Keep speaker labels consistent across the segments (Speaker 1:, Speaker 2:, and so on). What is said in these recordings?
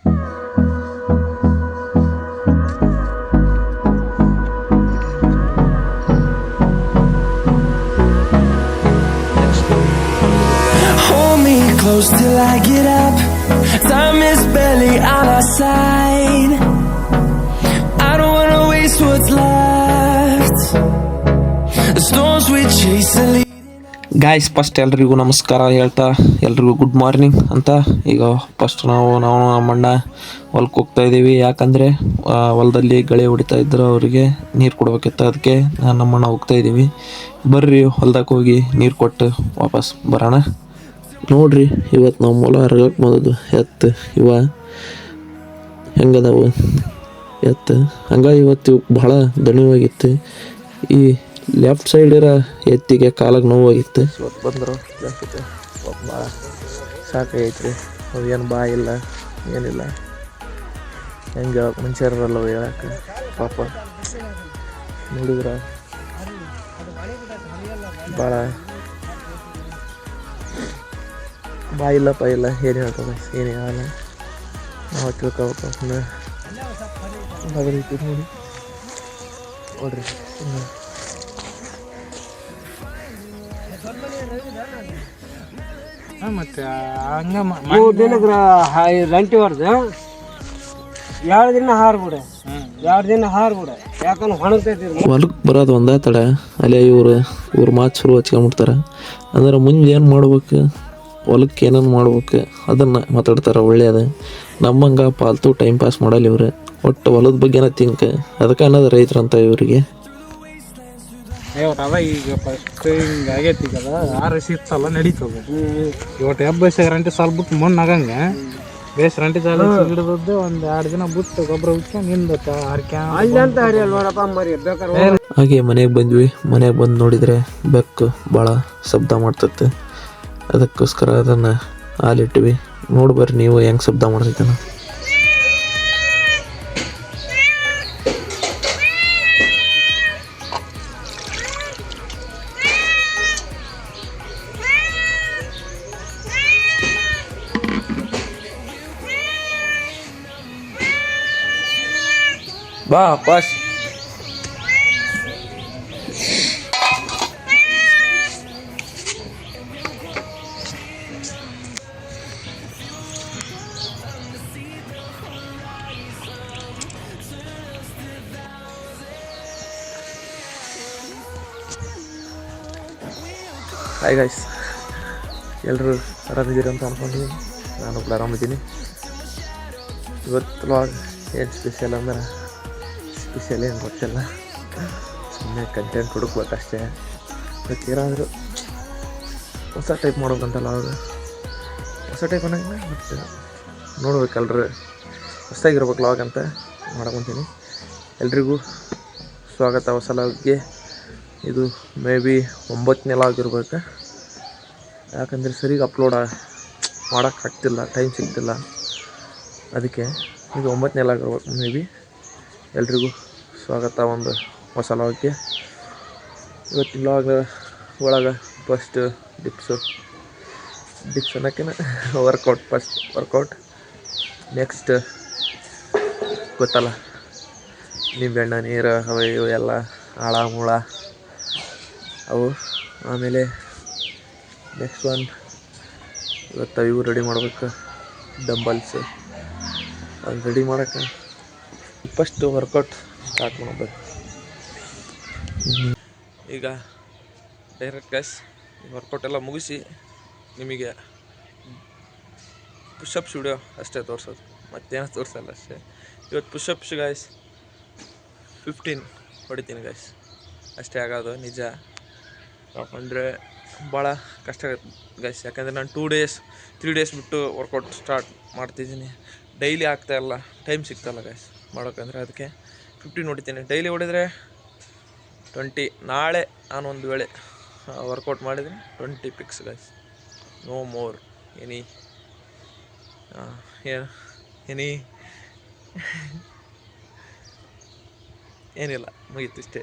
Speaker 1: Hold me close till I get up. Time is barely on our side. I don't wanna waste what's left. The storms we chase are leading.
Speaker 2: Guys, first ಎಲ್ರಿಗೂ ನಮಸ್ಕಾರ ಹೇಳ್ತಾ ಎಲ್ರಿಗೂ good morning ಅಂತ. ಈಗ first ನಾವು ನಮ್ಮಣ್ಣ ಹೊಲಕ್ಕೆ ಹೋಗ್ತಾ ಇದ್ದೀವಿ. ಯಾಕಂದರೆ ಹೊಲದಲ್ಲಿ ಗಳೆ ಹೊಡಿತಾ ಇದ್ರು, ಅವರಿಗೆ ನೀರು ಕೊಡ್ಬೇಕಿತ್ತು. ಅದಕ್ಕೆ ನಾನು ನಮ್ಮಣ್ಣ ಹೋಗ್ತಾ ಇದ್ದೀವಿ. ಬರ್ರಿ ಹೊಲ್ದಾಗ ಹೋಗಿ ನೀರು ಕೊಟ್ಟು ವಾಪಸ್ ಬರೋಣ. ನೋಡ್ರಿ, ಇವತ್ತು ನಾವು ಮೊಲ ಹರಗಕ್ಕೆ ಬಂದದ್ದು ಎತ್ತು. ಇವ ಹೆಂಗದವು ಎತ್ತು, ಹಂಗೆ ಇವತ್ತು ಭಾಳ ದಣಿವಾಗಿತ್ತು. ಈ ಲೆಫ್ಟ್ ಸೈಡ್ ಇರೋ ಎತ್ತಿಗೆ ಕಾಲಾಗ ನೋವಾಗಿತ್ತು. ಇವತ್ತು ಬಂದರು ಜಾಸ್ತಿ ಭಾಳ ಸಾಕಾಗೈತ್ರಿ. ಅವು ಏನು ಬಾ ಇಲ್ಲ ಏನಿಲ್ಲ, ಹೆಂಗೆ ಮನುಷ್ಯರಲ್ಲ ಹೇಳಕ್ಕೆ. ಪಾಪ ನೋಡಿದ್ರೆ ಭಾಳ ಬಾಯಿಲ್ಲ ಪಾಯಿಲ್ಲ ಏನು ಹೇಳ್ತದೆ, ಏನು ಹೇಳಲ್ಲ. ನಾವು ತಿಳ್ಕೊಬೇಕು ನೋಡಿ ನೋಡ್ರಿ.
Speaker 3: ಮತ್ತೆ ಹಂಗ 3 ದಿನಕ್ಕೆ ರಂಟಿ ಹೊಡೆದು 2 ದಿನ ಹಾರ್ಬಿಡ, 2 ದಿನ ಹಾರ್ಬಿಡ. ಯಾಕಂದ್ರೆ ಹೊಣಗ್ತೈತಿ.
Speaker 2: ಹೊಲಕ್ಕೆ ಬರೋದು ಒಂದೇ ತಡ, ಅಲ್ಲೇ ಇವ್ರ ಮಾತು ಶುರು ಹಚ್ಕೊಂಬಿಡ್ತಾರೆ. ಅಂದ್ರೆ ಮುಂದೆ ಏನು ಮಾಡ್ಬೇಕು, ಹೊಲಕ್ಕೆ ಏನೇನು ಮಾಡ್ಬೇಕು ಅದನ್ನು ಮಾತಾಡ್ತಾರೆ. ಒಳ್ಳೆಯದು. ನಮ್ಮಂಗೆ ಪಾಲ್ತು ಟೈಮ್ ಪಾಸ್ ಮಾಡಲ್ಲ ಇವ್ರು. ಒಟ್ಟು ಹೊಲದ ಬಗ್ಗೆನ ತಿಂಕ, ಅದಕ್ಕೆ ಅನ್ನೋದು ರೈತರಂತ ಇವರಿಗೆ.
Speaker 3: ಅದ ಈಗ ಫಸ್ಟ್ ಹಿಂಗೆ ಆಗೈತಿ. ಈಗ ಆರು ಸಿಕ್ತಲ್ಲ ನಡೀತದೆ. ಇವತ್ತು ಹೆಬ್ಬಸ ರಂಟಿ ಸಾಲ ಬಿಟ್ಟು ಮಣ್ಣು ಆಗಂಗೆ ಬೇಸ್ ರಂಟಿ ಸಾಲ ಹಿಡಿದದ್ದು 1-2 ದಿನ ಬಿಟ್ಟು ಗೊಬ್ಬರ ಉಚ್ಚ ನಿಂದ
Speaker 2: ಹಾಗೆ ಮನೆಗೆ ಬಂದ್ವಿ. ಮನೆಗೆ ಬಂದು ನೋಡಿದರೆ ಬೆಕ್ಕು ಭಾಳ ಶಬ್ದ ಮಾಡ್ತೈತೆ. ಅದಕ್ಕೋಸ್ಕರ ಅದನ್ನು ಹಾಲಿಟ್ಟಿವಿ. ನೋಡ್ಬರ್ರಿ ನೀವು ಹೆಂಗೆ ಶಬ್ದ ಮಾಡ್ತೈತೆ. ಬಾ ಪಾಸ್. ಹಾಯ್ ಗಾಯ್ಸ್, ಎಲ್ಲರೂ ಆರಾಮಿದ್ದೀರಿ ಅಂತ ಅಂದ್ಕೊಂಡಿದ್ದೀನಿ. ನಾನು ಕೂಡ ಆರಾಮಿದ್ದೀನಿ. ಇವತ್ತು ವ್ಲಾಗ್ ಏನು ಸ್ಪೆಷಲ್ ಅಂದ್ರೆ ಸ್ಪೆಷಲ್ ಏನು ಗೊತ್ತಿಲ್ಲ, ಸುಮ್ಮನೆ ಕಂಟೆಂಟ್ ಹುಡುಕ್ಬೇಕಷ್ಟೇ. ಏನಾದರೂ ಹೊಸ ಟೈಪ್ ಮಾಡ್ಬೇಕಂತಲ್ಲ, ಅವಾಗ ಹೊಸ ಟೈಪ್ ಅನ್ನೋಂಗಿಲ್ಲ, ಬಟ್ ನೋಡ್ಬೇಕಲ್ರಿ, ಹೊಸದಾಗಿರ್ಬೇಕು ಲಾಗ್ ಅಂತ ಮಾಡ್ಕೊತೀನಿ. ಎಲ್ರಿಗೂ ಸ್ವಾಗತ ಹೊಸ ಲಾಗ್ಗೆ. ಇದು ಮೇ ಬಿ 9ನೇ ಲಾಗ್ ಇರ್ಬೇಕು. ಯಾಕಂದರೆ ಸರಿಗೆ ಅಪ್ಲೋಡ್ ಮಾಡೋಕ್ಕಾಗ್ತಿಲ್ಲ, ಟೈಮ್ ಸಿಗ್ತಿಲ್ಲ. ಅದಕ್ಕೆ ಇದು 9ನೇ ಲಾಗ್ ಇರ್ಬೇಕು ಮೇ ಬಿ. ಎಲ್ರಿಗೂ ಸ್ವಾಗತ ಒಂದು ಹೊಸ ಲಾಗ್ಗೆ. ಇವತ್ತಿನ ಲಾಗ್ ಒಳಗೆ ಫಸ್ಟ್ ಡಿಪ್ಸ್ ಅನ್ನೋಕ್ಕಿಂತ ವರ್ಕೌಟ್, ಫಸ್ಟ್ ವರ್ಕೌಟ್, ನೆಕ್ಸ್ಟ್ ಗೊತ್ತಲ್ಲ ನಿಂಬೆಹಣ್ಣು ನೀರು ಅವು ಇವು ಎಲ್ಲ ಆಳ ಮೂಳ ಅವು. ಆಮೇಲೆ ನೆಕ್ಸ್ಟ್ ಒನ್ ಇವತ್ತು ಇವು ರೆಡಿ ಮಾಡ್ಬೇಕು, ಡಂಬಲ್ಸ್. ಅದು ರೆಡಿ ಮಾಡೋಕ್ಕೆ ಫಸ್ಟ್ ವರ್ಕೌಟ್ ಸ್ಟಾರ್ಟ್ ಮಾಡೋದು. ಈಗ ಡೈರೆಕ್ಟ್ ಗೈಸ್ ವರ್ಕೌಟ್ ಎಲ್ಲ ಮುಗಿಸಿ ನಿಮಗೆ ಪುಷಪ್ಸ್ ವಿಡಿಯೋ ಅಷ್ಟೇ ತೋರಿಸೋದು, ಮತ್ತೇನೋ ತೋರಿಸಲ್ಲ ಅಷ್ಟೇ. ಇವತ್ತು ಪುಷಪ್ಸ್ ಗೈಸ್ 15 ಹೊಡಿತೀನಿ ಗೈಸ್, ಅಷ್ಟೇ ಆಗೋದು ನಿಜ. ಯಾಕಂದರೆ ಭಾಳ ಕಷ್ಟ ಆಗುತ್ತೆ ಗೈಸ್. ಯಾಕಂದರೆ ನಾನು 3 ಡೇಸ್ ಬಿಟ್ಟು ವರ್ಕೌಟ್ ಸ್ಟಾರ್ಟ್ ಮಾಡ್ತಿದ್ದೀನಿ. ಡೈಲಿ ಆಗ್ತಾಯಿಲ್ಲ, ಟೈಮ್ ಸಿಗ್ತಾಯಿಲ್ಲ ಗೈಸ್ ಮಾಡೋಕ್ಕಂದ್ರೆ. ಅದಕ್ಕೆ 15 ಹೊಡಿತೀನಿ. ಡೈಲಿ ಹೊಡಿದ್ರೆ 20. ನಾಳೆ ನಾನು ಒಂದು ವೇಳೆ ವರ್ಕೌಟ್ ಮಾಡಿದರೆ 20 picks guys, no more any ಏನಿಲ್ಲ, ಮುಗೀತು ಇಷ್ಟೇ.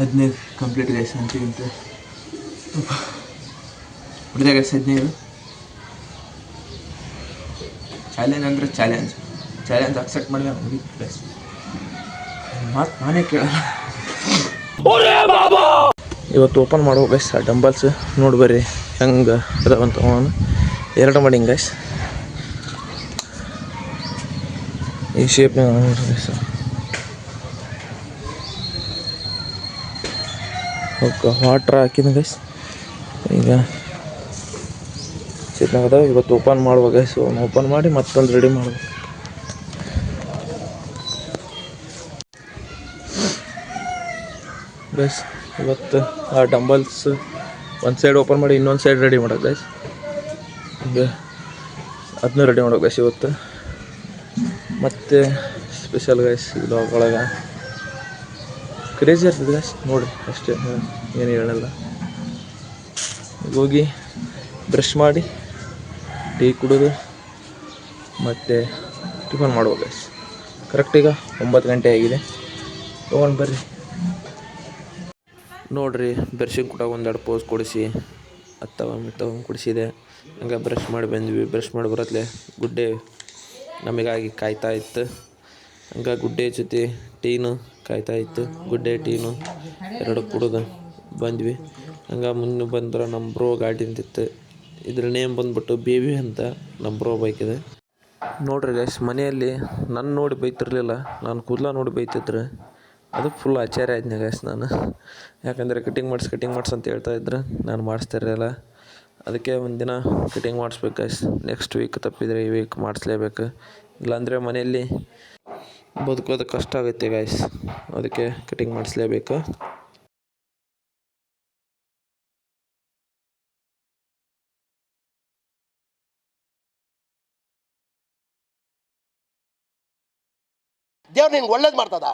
Speaker 2: 15 ಕಂಪ್ಲೀಟ್ ಗೈಸ್ ಅಂತ ಹೊಡೆದ ಗೈಸ್ 15 ಚಾಲೆಂಜ್ ಅಂದರೆ ಚಾಲೆಂಜ್ ಅಕ್ಸೆಪ್ಟ್ ಮಾಡಿದ್ರೆ ಮುಗಿತು ಗೈಸ್ ಮಾತು ನಾನೇ ಕೇಳಲ್ಲ. ಇವತ್ತು ಓಪನ್ ಮಾಡೋ ಗೈಸ್ ಆ ಡಂಬಲ್ಸ್ ನೋಡಿ ಬರ್ರಿ ಹೆಂಗೆ ಅದಾವಂತ ಅವನು 2 ಮಾಡಿಂಗ್ ಗೈಸ್ ಈ ಶೇಪ್ನಾಗ ನೋಡ್ರಿ ಗೈಸ್. ಓಕೆ ವಾಟ್ರ್ ಹಾಕಿದ ಗೈಸ್ ಈಗ ಶೇಪ್ನಾಗ ಅದಾವ. ಇವತ್ತು ಓಪನ್ ಮಾಡುವ ಗೈಸ್ ಓಪನ್ ಮಾಡಿ ಮತ್ತೊಂದು ರೆಡಿ ಮಾಡ್ಬೇಕು. ಗೈಸ್ ಇವತ್ತು ಆ ಡಂಬಲ್ಸ್ ಒಂದು ಸೈಡ್ ಓಪನ್ ಮಾಡಿ ಇನ್ನೊಂದು ಸೈಡ್ ರೆಡಿ ಮಾಡೋದು ಗೈಸ್. ಹಿಂಗೆ ಅದನ್ನೂ ರೆಡಿ ಮಾಡೋದು ಗೈಸ್ ಇವತ್ತು. ಮತ್ತು ಸ್ಪೆಷಲ್ ಗೈಸ್ ಬ್ಲಾಗ್ ಒಳಗೆ ಕ್ರೇಜಿ ಇರ್ತದೆ ಗೈಸ್ ನೋಡಿರಿ ಅಷ್ಟೇ, ಏನು ಹೇಳಲ್ಲ. ಹೋಗಿ ಬ್ರಷ್ ಮಾಡಿ ಟೀ ಕುಡಿದು ಮತ್ತು ಟಿಫನ್ ಮಾಡುವ ಗೈಸ್. ಕರೆಕ್ಟೀಗ 9 ಗಂಟೆ ಆಗಿದೆ. ತೊಗೊಂಡು ಬರ್ರಿ ನೋಡಿರಿ. ಬ್ರಷಿಂಗ್ ಕೂಡ 1-2 ಪೋಸ್ ಕೊಡಿಸಿ ತಗೊಂಡು ಕುಡಿಸಿದೆ. ಹಂಗೆ ಬ್ರಷ್ ಮಾಡಿ ಬಂದ್ವಿ. ಬ್ರಷ್ ಮಾಡಿ ಬರತ್ಲೆ ಗುಡ್ಡೆ ನಮಗಾಗಿ ಕಾಯ್ತಾ ಇತ್ತು. ಹಂಗೆ ಗುಡ್ಡೆ ಜೊತೆ ಟೀನು ಕಾಯ್ತಾ ಇತ್ತು. ಗುಡ್ಡೆ ಟೀನು 2 ಕುಡಿದು ಬಂದ್ವಿ. ಹಂಗೆ ಮುನ್ನ ಬಂದ್ರೆ ನಮ್ಮ ಬ್ರೋ ಗಾಡಿ ನಿಂತಿತ್ತು. ಇದ್ರ ನೇಮ್ ಬಂದ್ಬಿಟ್ಟು ಬೇಬಿ ಅಂತ ನಮ್ಮ ಬ್ರೋ ಬೈಕ್ ಇದೆ ನೋಡ್ರಿ ಗೈಸ್. ಮನೆಯಲ್ಲಿ ನನ್ನ ನೋಡಿ ಬೈತಿರ್ಲಿಲ್ಲ, ನಾನು ಕೂದಲ ನೋಡಿ ಬೈತಿದ್ರು. ಅದು ಫುಲ್ ಆಶ್ಚರ್ಯ ಆಯ್ತು ಗೈಸ್ ನಾನು. ಯಾಕಂದರೆ ಕಟಿಂಗ್ ಮಾಡಿಸ್ ಅಂತ ಹೇಳ್ತಾಯಿದ್ರು, ನಾನು ಮಾಡಿಸ್ತಿರಲಿಲ್ಲ. ಅದಕ್ಕೆ ಒಂದಿನ ಕಟಿಂಗ್ ಮಾಡಿಸ್ಬೇಕು ಗೈಸ್. ನೆಕ್ಸ್ಟ್ ವೀಕ್ ತಪ್ಪಿದರೆ ಈ ವೀಕ್ ಮಾಡಿಸ್ಲೇಬೇಕು. ಇಲ್ಲಾಂದರೆ ಮನೆಯಲ್ಲಿ ಬದುಕೋದು ಕಷ್ಟ ಆಗುತ್ತೆ ಗೈಸ್. ಅದಕ್ಕೆ ಕಟಿಂಗ್ ಮಾಡಿಸ್ಲೇಬೇಕು.
Speaker 4: ದೇವ್ರು ನಿನ್ಗೆ ಒಳ್ಳೇದು ಮಾಡ್ತದ.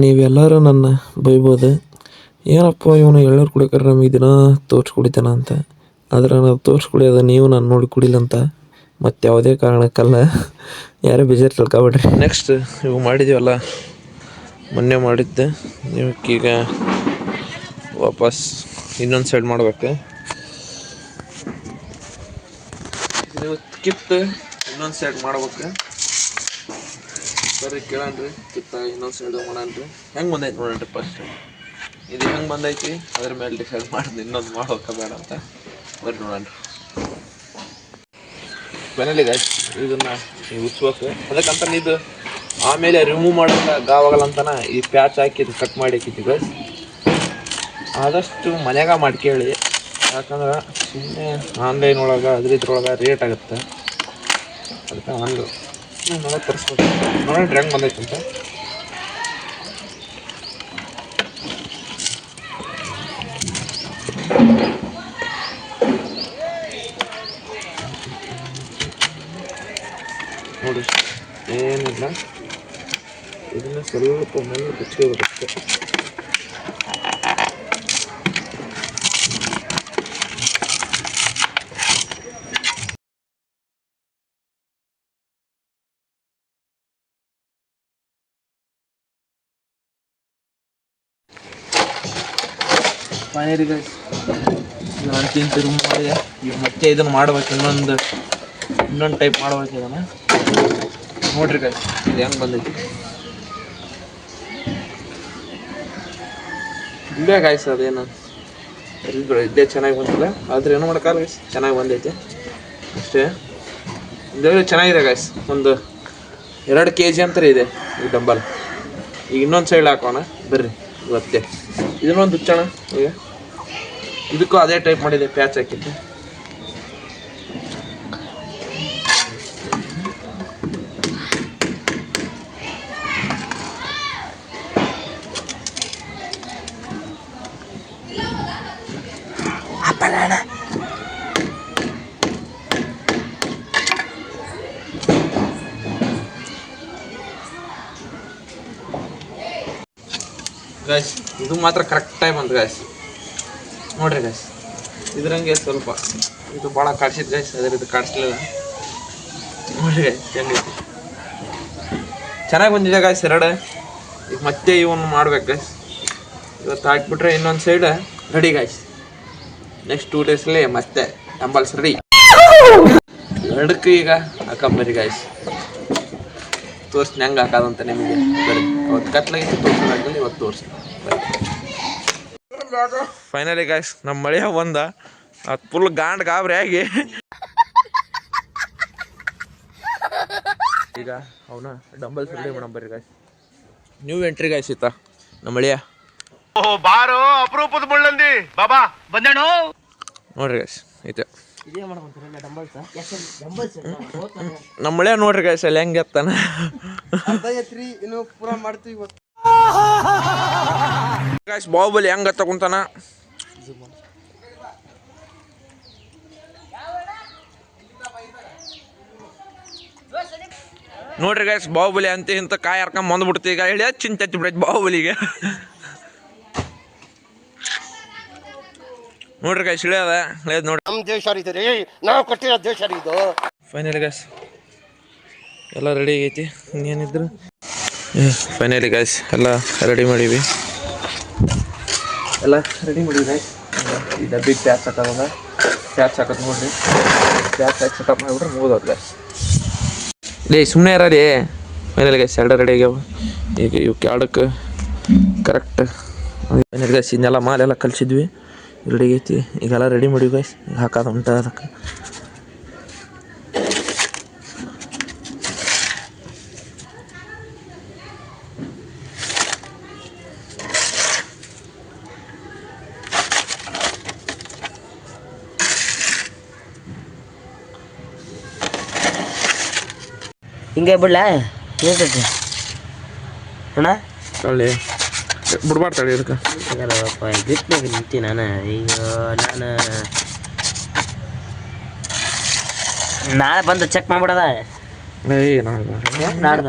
Speaker 2: ನೀವೆಲ್ಲರೂ ನನ್ನ ಬೈಬೋದು, ಏನಪ್ಪ ಇವನು ಎಳ್ಳರು ಕುಡಿಯೋಕ್ರೆ ನಮಗೆ ದಿನ ತೋರ್ಸಿ ಕುಡಿತಾನ ಅಂತ. ಆದರೆ ನಾವು ತೋರ್ಸಿ ಕುಡಿಯೋದು ನೀವು ನಾನು ನೋಡಿ ಕುಡಿಲಂತ, ಮತ್ತು ಯಾವುದೇ ಕಾರಣಕ್ಕಲ್ಲ. ಯಾರೇ ಬೇಜಾರು ತಿಳ್ಕೊಬೇಡ್ರಿ. ನೆಕ್ಸ್ಟ್ ಇವು ಮಾಡಿದ್ದೀವಲ್ಲ, ಮೊನ್ನೆ ಮಾಡಿದ್ದೆ, ಇವಕ್ಕೀಗ ವಾಪಸ್ ಇನ್ನೊಂದು ಸೈಡ್ ಮಾಡ್ಬೇಕು. ನೀವು ಕಿತ್ತು ಇನ್ನೊಂದು ಸೈಡ್ ಮಾಡ್ಬೇಕು. ಬರ್ರಿ ಕೇಳನ್ರಿ, ಕಿತ್ತ ಇನ್ನೊಂದು ಸೈಡ್ ಮಾಡೋಣ್ರಿ. ಹೆಂಗೆ ಬಂದೈತಿ ನೋಡೋಣ್ರಿ. ಫಸ್ಟ್ ಇದು ಹೆಂಗೆ ಬಂದೈತಿ ಅದ್ರ ಮೇಲೆ ಡಿಸೈಡ್ ಮಾಡಿದ್ವಿ ಇನ್ನೊಂದು ಮಾಡ್ಬೇಕ ಬೇಡ ಅಂತ. ಬರ್ರಿ ನೋಡೋಣ್ರಿ. ಮನೇಲಿ ಗೈಸ್ ಇದನ್ನು ಉಚ್ಬೇಕು. ಅದಕ್ಕಂತ ಇದು ಆಮೇಲೆ ರಿಮೂವ್ ಮಾಡೋಲ್ಲ ಗಾವಾಗಲ್ಲ ಅಂತಾನೆ ಈ ಪ್ಯಾಚ್ ಹಾಕಿ ಇದು ಕಟ್ ಮಾಡಿ ಹಾಕಿದ್ವಿ ಗೈಸ್. ಆದಷ್ಟು ಮನ್ಯಾಗ ಮಾಡ್ಕೇಳಿ, ಯಾಕಂದ್ರೆ ಸುಮ್ಮನೆ ಆನ್ಲೈನ್ ಒಳಗೆ ಇದ್ರೊಳಗೆ ರೇಟ್ ಆಗುತ್ತೆ. ಅದಕ್ಕೆ ಆನ್ಲೈನ್ ನೋಡೋಕೆ ತರಿಸ್ಬೇಕು. ನೋಡೋಣ ಹೆಂಗೆ ಬಂದೈತೆ ಅಂತ. ನೋಡಿ ಏನಿಲ್ಲ, ಇದನ್ನ ಸ್ವಲ್ಪ ಮೇಲೆ ಬಿಚ್ಕೋಬೇಕಷ್ಟೆ. ಫೈನಲಿ ಗೈಸ್ ನಾನು ತಿಂತು ಮಾಡಿದೆ. ಈಗ ಮತ್ತೆ ಇದನ್ನು ಮಾಡ್ಬೇಕು, ಇನ್ನೊಂದು ಟೈಪ್ ಮಾಡ್ಬೇಕು ಇದನ್ನು. ನೋಡ್ರಿ ಗೈಸ್ ಇದು ಹೆಂಗೆ ಬಂದೈತಿ. ಇಲ್ಲೇ ಗಾಯ್ಸ್ ಅದೇನು ಇದೇ ಚೆನ್ನಾಗಿ ಬಂದಿಲ್ಲ, ಆದರೆ ಏನು ಮಾಡೋಕ್ಕಲ್ಲ ಗೈಸ್, ಚೆನ್ನಾಗಿ ಬಂದೈತೆ ಅಷ್ಟೇ. ಇದೇ ಚೆನ್ನಾಗಿದೆ ಗೈಸ್. ಒಂದು 2 kg ಅಂತಾರೆ ಇದೆ ಈ ಡಂಬಲ್. ಈಗ ಇನ್ನೊಂದು ಸೈಡ್ ಹಾಕೋಣ ಬರ್ರಿ. ಇವತ್ತೆ ಇದನ್ನೊಂದು ಹುಚ್ಚೋಣ. ಈಗ ಇದಕ್ಕೂ ಅದೇ ಟೈಪ್ ಮಾಡಿದೆ, ಪ್ಯಾಚ್ ಹಾಕಿದ್ದೆ. ಗೈಸ್ ಇದು ಮಾತ್ರ ಕರೆಕ್ಟಾಗಿ ಬಂತು ಗೈಸ್. ನೋಡ್ರಿ ಗೈಸ್ ಇದ್ರಂಗೆ ಸ್ವಲ್ಪ ಇದು ಭಾಳ ಕಾಡ್ಸಿದ್ದು ಗೈಸ್, ಅದೇ ರೀತಿ ಕಾಡಿಸ್ಲಿಲ್ಲ. ನೋಡ್ರಿ ಗೈಸ್ ಹೆಂಗೈತಿ, ಚೆನ್ನಾಗಿ ಬಂದಿದೆ ಗೈಸ್ 2. ಈಗ ಮತ್ತೆ ಇವನು ಮಾಡ್ಬೇಕು ಗೈಸ್. ಇವತ್ತು ಹಾಕ್ಬಿಟ್ರೆ ಇನ್ನೊಂದು ಸೈಡ್ ರೆಡಿ ಗಾಯ್ಸ್. ನೆಕ್ಸ್ಟ್ 2 ಡೇಸಲ್ಲಿ ಮತ್ತೆ ಡಂಬಲ್ಸ್ ರೆಡಿ. ಎರಡಕ್ಕೂ ಈಗ ಹಾಕೊಂಬರಿ ಗಾಯ್ಸ್, ತೋರಿಸ್ತೀನಿ ಹೆಂಗೆ ಹಾಕೋದಂತ ನಿಮಗೆ. ಬರೀ ಅವತ್ತು ಕತ್ಲಾಗಿತ್ತು ತೋರಿಸೋದಾಗಲಿ, ಇವತ್ತು ತೋರಿಸಿ. ಫೈನಲಿ ಗಾಯ್ಸ್ ನಮ್ಮ ಮಳೆಯ ಬಂದ, ಅದು ಫುಲ್ ಗಾಬ್ರಿ ಆಗಿ ಈಗ ಅವನ ಡಂಬಲ್ಸ್ ರೆಡಿ ಮಾಡೋಣ ಬರ್ರಿ ಗಾಯ್ಸ್. ನ್ಯೂ ಎಂಟ್ರಿ ಗಾಯ್ಸ್ ಇತ್ತ ನಮ್ಮ ಮಳೆಯ.
Speaker 4: ಬಾರೋ ಅಪರೂಪದ ಮುಳ್ಳಂದಿ ಬಾಬಾ ಬಂದೇಣೋ
Speaker 2: ನೋಡ್ರಿ ಗಾಯ್ಸ್ ಐತೆ ನಮ್ಮ ಮಳೆಯ. ನೋಡ್ರಿ ಗಾಯ್ಸ್ ಅಲ್ಲಿ ಹೆಂಗೆ ಎತ್ತಾನ. ಗಾಯ್ಸ್ ಬಾಹುಬಲಿ ಹೆಂಗ ತಗೊಂತಾನ ನೋಡ್ರಿ ಗಾಯ್ಸ್. ಬಾಹುಬಲಿ ಅಂತ ಇಂತ ಕಾಯಿ ಹರ್ಕೊಂಡ್ ಬಂದ್ಬಿಡ್ತಿ. ಈಗ ಹೇಳಿ ಚಿಂತೆ ಬಿಡೈತಿ ಬಾಹುಬಲಿಗೆ. ನೋಡ್ರಿ ಗಾಯ್ಸ್ ಇಳಿಯದ ಇಳಿಯೋದು ನೋಡ್ರಿ.
Speaker 4: ನಮ್ಮ ದೇಶ ರೀ, ನಾವು ಕೊಟ್ಟಿರೋ ದೇಶ ಇದು.
Speaker 2: ಫೈನಲಿ ಗಾಯ್ಸ್ ಎಲ್ಲ ರೆಡಿ ಆಗೈತಿ. ಇನ್ನೇನಿದ್ರು ಫೈನಲಿ ಗಾಯ್ಸ್ ಎಲ್ಲ ರೆಡಿ ಮಾಡೀವಿ. ಎಲ್ಲ ರೆಡಿ ಮಾಡೀವಿ ಗಾಯ್ಸ್. ಈ ಡಬ್ಬಿಗೆ ಪ್ಯಾಚ್ ಹಾಕೋದ, ಪ್ಯಾಚ್ ಹಾಕೋದು ನೋಡ್ರಿ. ಪ್ಯಾಚ್ ಹಾಕಿ ಸೆಟಪ್ ಮಾಡಿಬಿಟ್ರೆ ಮುಗಿದವ್ರು ಗಾಯ್ಸ್. ಲೇ ಸುಮ್ಮನೆ ಇರ ರೀ. ಫೈನಲಿ ಗಾಯ್ಸ್ ಎರಡು ರೆಡಿ ಆಗ್ಯಾವ. ಈಗ ಇವಕ್ಕೆ ಎರಡಕ್ಕೆ ಕರೆಕ್ಟ್ ಫೈನಲಿ ಗಾಯ್ಸ್. ಇನ್ನೆಲ್ಲ ಮಾಲೆಲ್ಲ ಕಲಿಸಿದ್ವಿ, ರೆಡಿ ಆಗೈತಿ. ಈಗೆಲ್ಲ ರೆಡಿ ಮಾಡೀವಿ ಗಾಯ್ಸ್. ಈಗ ಹಾಕೋದು ಉಂಟ ಅದಕ್ಕೆ.
Speaker 5: ಹಿಂಗೆ ಬಿಡ್ಲಾ ಹೇಳ್ತೈತಿ ಅಣ್ಣ.
Speaker 2: ತಳ್ಳಿ ಬಿಡ್ಬಾರ್ದು ತಳಿ ಇದಕ್ಕೆ.
Speaker 5: ಗ್ರಿಪ್ನಾಗ ನಿಂತಿ ನಾನು. ಈಗ ನಾನು ನಾಳೆ ಬಂದು ಚೆಕ್ ಮಾಡ್ಬಿಡದ. ನಾಡ್ದ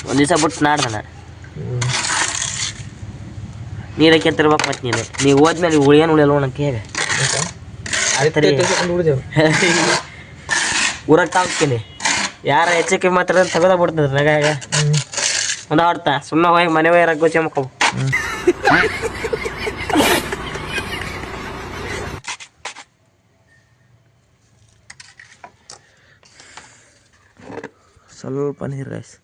Speaker 5: ಒಂದು ದಿವಸ ಬಿಟ್ಟು ನಾಡ್ದನ ನೀರಕ್ಕೆ ಎತ್ತಿರ್ಬೇಕು. ಮತ್ತೆ ನೀವು ಹೋದ್ಮೇಲೆ ಉಳಿಯೇನು ಉಳಿಯಲ್ಲ ಅನ್ನಕ್ಕೆ ಹೇಗೆ ಊರಾಗ ತಾಗ್ತೀನಿ. ಯಾರ ಹೆಚ್ಚಕ್ಕೆ ಮಾತ್ರ ತೆಗೆದ ಬಿಡ್ತದ ನಗಾಗ ಒಂದು ಆಡ್ತಾ ಸುಮ್ಮನೆ ಹೋಗಿ ಮನೆ ಹೋಗಿ ಗೋಚೆ ಮಕ್ಕಳು.
Speaker 2: ಸ್ವಲ್ಪ ನೀರು ಗಾಯ್ಸ್.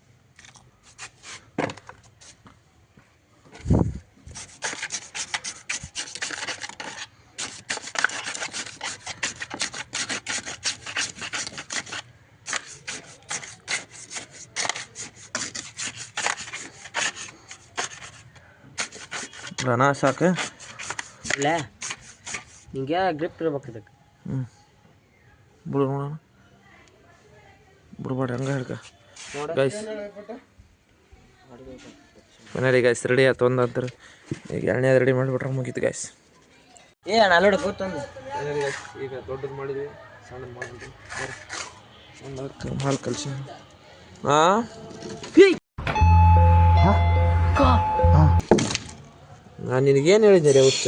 Speaker 2: ರನ ಸಾಕು
Speaker 5: ಇಲ್ಲ ನಿಂಗೆ ಗ್ರಿಪ್ ಇರ್ಬೇಕು ಇದಕ್ಕೆ.
Speaker 2: ಬಿಡು ನೋಡೋಣ. ಬಿಡ್ಬೇಡ ಹಂಗೆ ಹಿಡ್ಕ ಗಾಯ್ಸ್. ಫೈನಲಿ ಗಾಯ್ಸ್ ರೆಡಿ ಆಯ್ತು ಒಂದು ಅಂತಾರೆ. ಈಗ ಎರಡನೇದು ರೆಡಿ ಮಾಡಿಬಿಟ್ರೆ ಮುಗೀತು ಗಾಯ್ಸ್.
Speaker 5: ಅಣ್ಣ ಅಲ್ಲೋಡ ಕೂತಂದು
Speaker 2: ಈಗ ದೊಡ್ಡದು ಮಾಡಿದ್ವಿ, ಸಣ್ಣದು ಮಾಡಿದ್ವಿ. ಒಂದು ಹಾಲು ಕಲಿಸಿ. ಹಾಂ ನಾನು ನಿನಗೇನು ಹೇಳಿದ್ದೆ ಹುಚ್ಚ?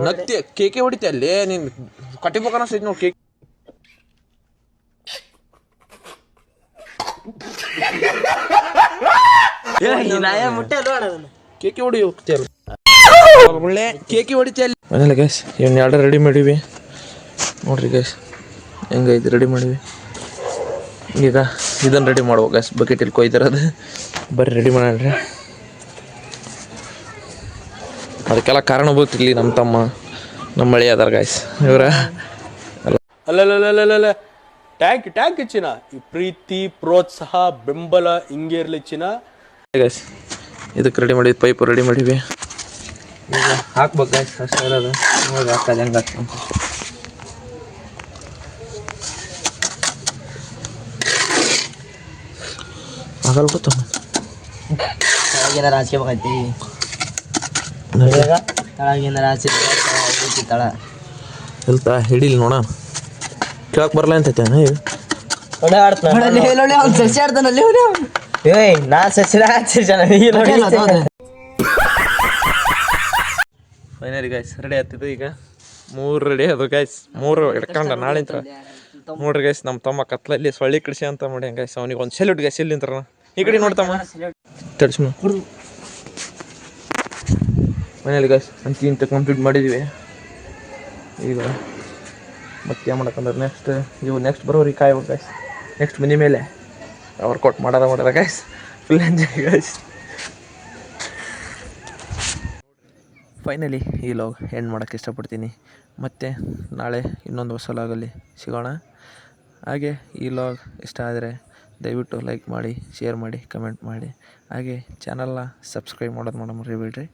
Speaker 2: ನತ್ತಿ ಕೇಕೆ ಹೊಡಿತೆ ಅಲ್ಲಿ ನೀನು ಕಟ್ಟಿಬೇಕನ್ನ ಸೈಡ್ ನೋಡಿ. ಕೇಕ್ ಕೇಕೆ ಹೊಡಿ ಹೋಗ್ತೀಯ ಒಳ್ಳೆ ಕೇಕೆ ಹೊಡಿತೆ ಅಲ್ಲಿ. ಮನೇಲಿ ಗ್ಯಾಸ್ ಇವನ್ನ ಎರಡು ರೆಡಿ ಮಾಡೀವಿ ನೋಡ್ರಿ ಗ್ಯಾಸ್ ಹೆಂಗೈತಿ ರೆಡಿ ಮಾಡೀವಿ. ಈಗ ಇದನ್ನು ರೆಡಿ ಮಾಡ್ಬೇಕು ಗ್ಯಾಸ್. ಬಕೆಟ್ ಇಲ್ಲಿ ಕೊಯ್ದಿರೋದು ಬರ್ರಿ ರೆಡಿ ಮಾಡ್ರಿ. ಅದಕ್ಕೆಲ್ಲ ಕಾರಣ ಗೊತ್ತಿರಲಿ ನಮ್ಮ ತಮ್ಮ ನಮ್ಮ ಮಳೆ ಅದಾರ ಗಾಯ್ಸ್ ಇವರ.
Speaker 6: ಅಲ್ಲಲ್ಲಲ್ಲಲ್ಲ ಟ್ಯಾಂಕ್ ಚಿನ್ನ. ಈ ಪ್ರೀತಿ ಪ್ರೋತ್ಸಾಹ ಬೆಂಬಲ ಹಿಂಗೆ ಇರಲಿ ಚಿನ್ನ.
Speaker 2: ಗಾಯ್ಸ್ ಇದಕ್ಕೆ ರೆಡಿ ಮಾಡಿದ್ವಿ, ಪೈಪ್ ರೆಡಿ ಮಾಡೀವಿ. ಈಗ ಹಾಕ್ಬೇಕು ಗಾಯ್ಸ್ ಅಷ್ಟೇ ಇರೋದು. ನೋಡಿ ಹಾಕೋದು ಹೆಂಗೆ ಹಾಕ್ತಂತ. ಆಗಲ್ಲ ಗೊತ್ತ
Speaker 5: ರಾಜಕೀಯ ಬೇಕೈತಿ. ತಳಗಿನ ರಾಶಿ ತಳ
Speaker 2: ಇಲ್ತಾ ಹಿಡಿಲಿ ನೋಡ. ಕೇಳಕ್ ಬರಲ್ಲ ಅಂತೈತೆ ಫೈನಲಿ ಗಾಯ್ಸ್ ರೆಡಿ ಆಗ್ತಿದ್ದು. ಈಗ 3 ರೆಡಿ ಅದು ಗಾಯ್ಸ್. 3 ಇಟ್ಕೊಂಡ ನಾಳೆ ನೋಡ್ರಿ ಗಾಯ್ಸ್. ನಮ್ಮ ತಮ್ಮ ಕತ್ಲಲ್ಲಿ ಸೊಳ್ಳಿ ಕಡಿಸಿ ಅಂತ ಮಾಡಿ ಗಾಯ್ಸ್. ಅವನಿಗೆ ಒಂದು ಸೆಲ್ಯೂಟ್ ಗಾಯ್ಸ್. ಇಲ್ಲಿ ನಿಂತಾರ ಈ ಕಡೆ ನೋಡ್ತಮ್ಮ ತಡ್ಸು ಮನೇಲಿ ಗೈಸ್ ಅಂತ ಕಂಪ್ಲೀಟ್ ಮಾಡಿದ್ವಿ. ಈಗ ಮತ್ತೆ ಏನು ಮಾಡಕ್ಕಂದ್ರೆ ನೆಕ್ಸ್ಟ್ ಬರೋರಿಗೆ ಕಾಯ್ಬೇಕು ಗೈಸ್. ನೆಕ್ಸ್ಟ್ ಮನೆ ಮೇಲೆ ವರ್ಕೌಟ್ ಮಾಡೋದ guys. Full enjoy guys. Finally ಈ ಲಾಗ್ ಎಂಡ್ ಮಾಡೋಕ್ಕೆ ಇಷ್ಟಪಡ್ತೀನಿ. ಮತ್ತು ನಾಳೆ ಇನ್ನೊಂದು ಹೊಸ ಲಾಗಲ್ಲಿ ಸಿಗೋಣ. ಹಾಗೆ ಈ ಲಾಗ್ ಇಷ್ಟ ಆದರೆ ದಯವಿಟ್ಟು ಲೈಕ್ ಮಾಡಿ, ಶೇರ್ ಮಾಡಿ, ಕಮೆಂಟ್ ಮಾಡಿ. ಹಾಗೆ ಚಾನಲ್ನ ಸಬ್ಸ್ಕ್ರೈಬ್ ಮಾಡೋದು ಮರಿಬೇಡ್ರಿ.